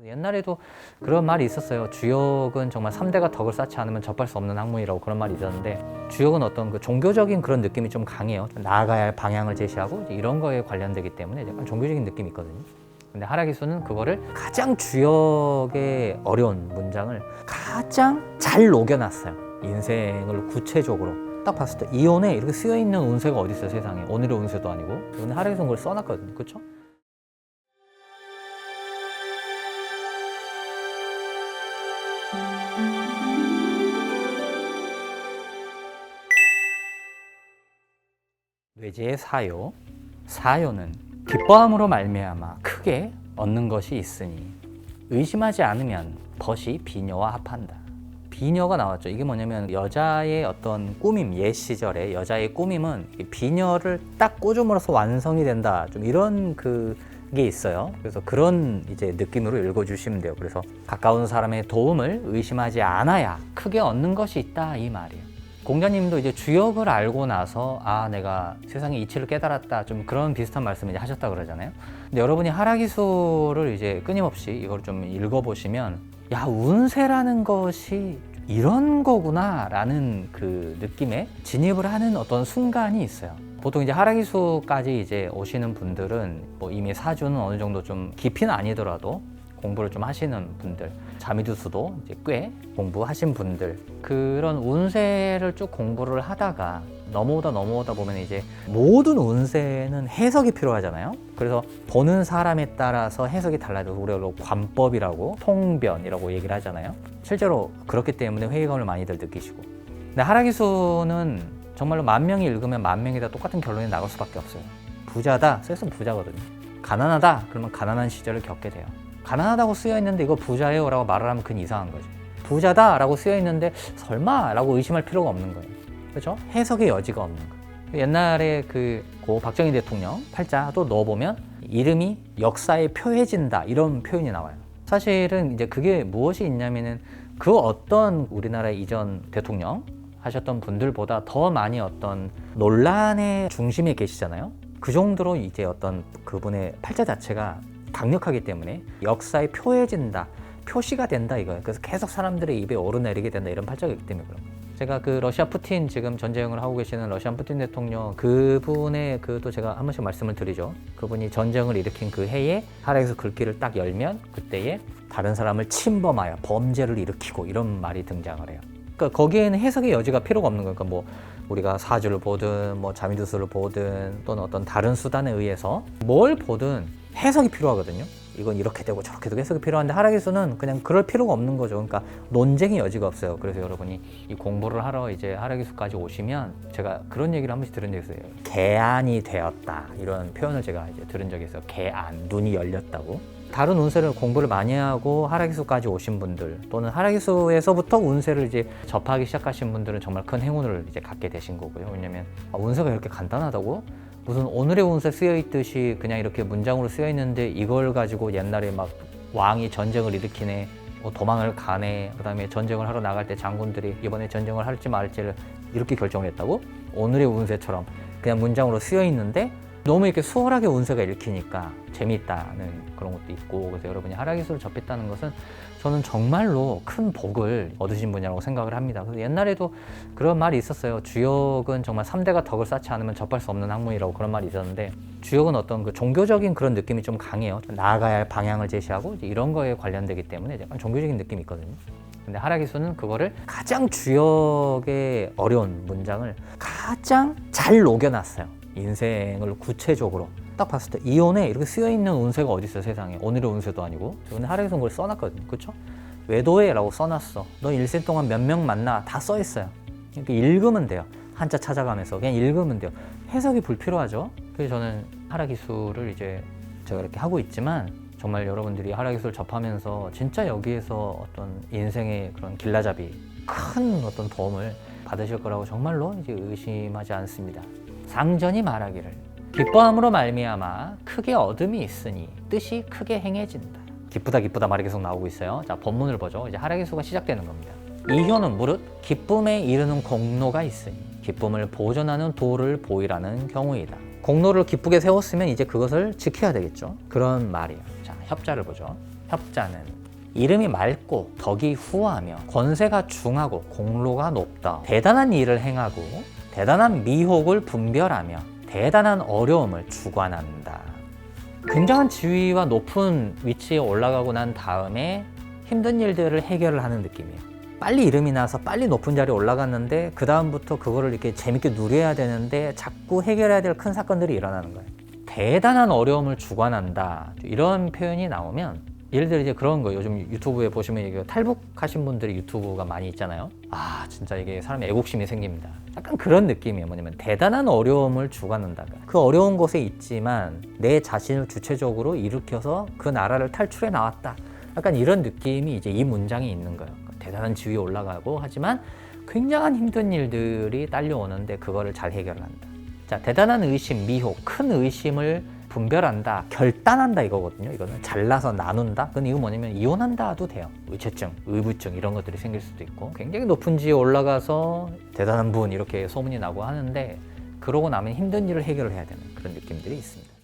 옛날에도 그런 말이 있었어요. 주역은 정말 3대가 덕을 쌓지 않으면 접할 수 없는 학문이라고 그런 말이 있었는데, 주역은 어떤 그 종교적인 그런 느낌이 좀 강해요. 좀 나아가야 할 방향을 제시하고 이런 거에 관련되기 때문에 약간 종교적인 느낌이 있거든요. 근데 하락기수는 그거를 가장 주역의 어려운 문장을 가장 잘 녹여놨어요. 인생을 구체적으로 딱 봤을 때 이혼에 이렇게 쓰여있는 운세가 어디 있어요, 세상에. 오늘의 운세도 아니고. 근데 하락기수는 그걸 써놨거든요. 그렇죠? 뇌지의 사요. 사요는 기뻐함으로 말미암아 크게 얻는 것이 있으니 의심하지 않으면 벗이 비녀와 합한다. 비녀가 나왔죠. 이게 뭐냐면 여자의 어떤 꾸밈, 옛 시절에 여자의 꾸밈은 비녀를 딱 꽂음으로써 완성이 된다. 좀 이런 그게 있어요. 그래서 그런 이제 느낌으로 읽어주시면 돼요. 그래서 가까운 사람의 도움을 의심하지 않아야 크게 얻는 것이 있다, 이 말이에요. 공자님도 이제 주역을 알고 나서 내가 세상의 이치를 깨달았다, 좀 그런 비슷한 말씀을 이제 하셨다 그러잖아요. 근데 여러분이 하락기수를 이제 끊임없이 이걸 좀 읽어보시면 운세라는 것이 이런 거구나 라는 그 느낌에 진입을 하는 어떤 순간이 있어요. 보통 이제 하락기수까지 이제 오시는 분들은 뭐 이미 사주는 어느 정도 좀 깊이는 아니더라도 공부를 좀 하시는 분들, 자미두수도 이제 꽤 공부하신 분들, 그런 운세를 쭉 공부를 하다가 넘어오다 보면 이제 모든 운세는 해석이 필요하잖아요. 그래서 보는 사람에 따라서 해석이 달라요. 우리가 관법이라고, 통변이라고 얘기를 하잖아요. 실제로 그렇기 때문에 회의감을 많이들 느끼시고. 근데 하락기수는 정말로 10,000명이 읽으면 10,000명이 다 똑같은 결론이 나올 수밖에 없어요. 부자다, 쓰였으면 부자거든요. 가난하다, 그러면 가난한 시절을 겪게 돼요. 가난하다고 쓰여있는데 이거 부자예요 라고 말을 하면 그건 이상한 거죠. 부자다 라고 쓰여있는데 설마 라고 의심할 필요가 없는 거예요. 그렇죠? 해석의 여지가 없는 거예요. 옛날에 고 박정희 대통령 팔자도 넣어보면 이름이 역사에 표해진다, 이런 표현이 나와요. 사실은 이제 그게 무엇이 있냐면은 그 어떤 우리나라의 이전 대통령 하셨던 분들보다 더 많이 어떤 논란의 중심에 계시잖아요. 그 정도로 이제 어떤 그분의 팔자 자체가 강력하기 때문에 역사에 표해진다, 표시가 된다 이거예요. 그래서 계속 사람들의 입에 오르내리게 된다, 이런 팔자이기 때문에 그런 거예요. 제가 러시아 푸틴, 지금 전쟁을 하고 계시는 러시아 푸틴 대통령, 그분의 또 제가 한 번씩 말씀을 드리죠. 그분이 전쟁을 일으킨 그 해에 하락에서 글귀를 딱 열면 그때에 다른 사람을 침범하여 범죄를 일으키고, 이런 말이 등장을 해요. 그러니까 거기에는 해석의 여지가 필요가 없는 거예요. 그러니까 뭐 우리가 사주를 보든 뭐 자미두수를 보든 또는 어떤 다른 수단에 의해서 뭘 보든 해석이 필요하거든요. 이건 이렇게 되고 저렇게 되고 해석이 필요한데 하락기수는 그냥 그럴 필요가 없는 거죠. 그러니까 논쟁의 여지가 없어요. 그래서 여러분이 이 공부를 하러 이제 하락기수까지 오시면, 제가 그런 얘기를 한 번씩 들은 적이 있어요. 개안이 되었다, 이런 표현을 제가 이제 들은 적이 있어요. 개안, 눈이 열렸다고. 다른 운세를 공부를 많이 하고 하락기수까지 오신 분들, 또는 하락기수에서부터 운세를 이제 접하기 시작하신 분들은 정말 큰 행운을 이제 갖게 되신 거고요. 왜냐면 운세가 이렇게 간단하다고? 무슨 오늘의 운세 쓰여있듯이 그냥 이렇게 문장으로 쓰여있는데 이걸 가지고 옛날에 막 왕이 전쟁을 일으키네, 도망을 가네, 그 다음에 전쟁을 하러 나갈 때 장군들이 이번에 전쟁을 할지 말지를 이렇게 결정을 했다고? 오늘의 운세처럼 그냥 문장으로 쓰여있는데 너무 이렇게 수월하게 운세가 읽히니까 재미있다는 그런 것도 있고, 그래서 여러분이 하락기수를 접했다는 것은 저는 정말로 큰 복을 얻으신 분이라고 생각을 합니다. 그래서 옛날에도 그런 말이 있었어요. 주역은 정말 3대가 덕을 쌓지 않으면 접할 수 없는 학문이라고 그런 말이 있었는데, 주역은 어떤 그 종교적인 그런 느낌이 좀 강해요. 좀 나아가야 할 방향을 제시하고 이런 거에 관련되기 때문에 약간 종교적인 느낌이 있거든요. 근데 하락기수는 그거를 가장 주역의 어려운 문장을 가장 잘 녹여놨어요. 인생을 구체적으로 딱 봤을 때 이혼에 이렇게 쓰여있는 운세가 어디 있어요, 세상에. 오늘의 운세도 아니고. 오늘 하락기수는 그걸 써놨거든요. 그렇죠? 외도해 라고 써놨어. 너 일생 동안 몇 명 만나, 다 써있어요. 이렇게 읽으면 돼요. 한자 찾아가면서 그냥 읽으면 돼요. 해석이 불필요하죠. 그래서 저는 하락기수를 이제 제가 이렇게 하고 있지만, 정말 여러분들이 하락기수를 접하면서 진짜 여기에서 어떤 인생의 그런 길라잡이, 큰 어떤 도움을 받으실 거라고 정말로 이제 의심하지 않습니다. 상전이 말하기를 기뻐함으로 말미암아 크게 얻음이 있으니 뜻이 크게 행해진다. 기쁘다 말이 계속 나오고 있어요. 자, 본문을 보죠. 이제 하락기수가 시작되는 겁니다. 이효는 무릇 기쁨에 이르는 공로가 있으니 기쁨을 보존하는 도를 보이라는 경우이다. 공로를 기쁘게 세웠으면 이제 그것을 지켜야 되겠죠. 그런 말이에요. 자, 협자를 보죠. 협자는 이름이 맑고 덕이 후하며 권세가 중하고 공로가 높다. 대단한 일을 행하고 대단한 미혹을 분별하며 대단한 어려움을 주관한다. 굉장한 지위와 높은 위치에 올라가고 난 다음에 힘든 일들을 해결을 하는 느낌이에요. 빨리 이름이 나서 빨리 높은 자리에 올라갔는데 그 다음부터 그거를 이렇게 재밌게 누려야 되는데 자꾸 해결해야 될 큰 사건들이 일어나는 거예요. 대단한 어려움을 주관한다. 이런 표현이 나오면 예를 들어 이제 그런 거 요즘 유튜브에 보시면 이게 탈북하신 분들이 유튜브가 많이 있잖아요. 아 진짜 이게 사람의 애국심이 생깁니다. 약간 그런 느낌이에요. 뭐냐면 대단한 어려움을 주관한다. 그 어려운 곳에 있지만 내 자신을 주체적으로 일으켜서 그 나라를 탈출해 나왔다. 약간 이런 느낌이 이제 이 문장에 있는 거예요. 대단한 지위에 올라가고 하지만 굉장한 힘든 일들이 딸려오는데 그거를 잘 해결한다. 자, 대단한 의심, 미혹, 큰 의심을 분별한다, 결단한다 이거거든요. 이거는 잘라서 나눈다. 그건 이거 뭐냐면 이혼한다도 돼요. 의체증, 의부증 이런 것들이 생길 수도 있고 굉장히 높은 지에 올라가서 대단한 분 이렇게 소문이 나고 하는데 그러고 나면 힘든 일을 해결을 해야 되는 그런 느낌들이 있습니다.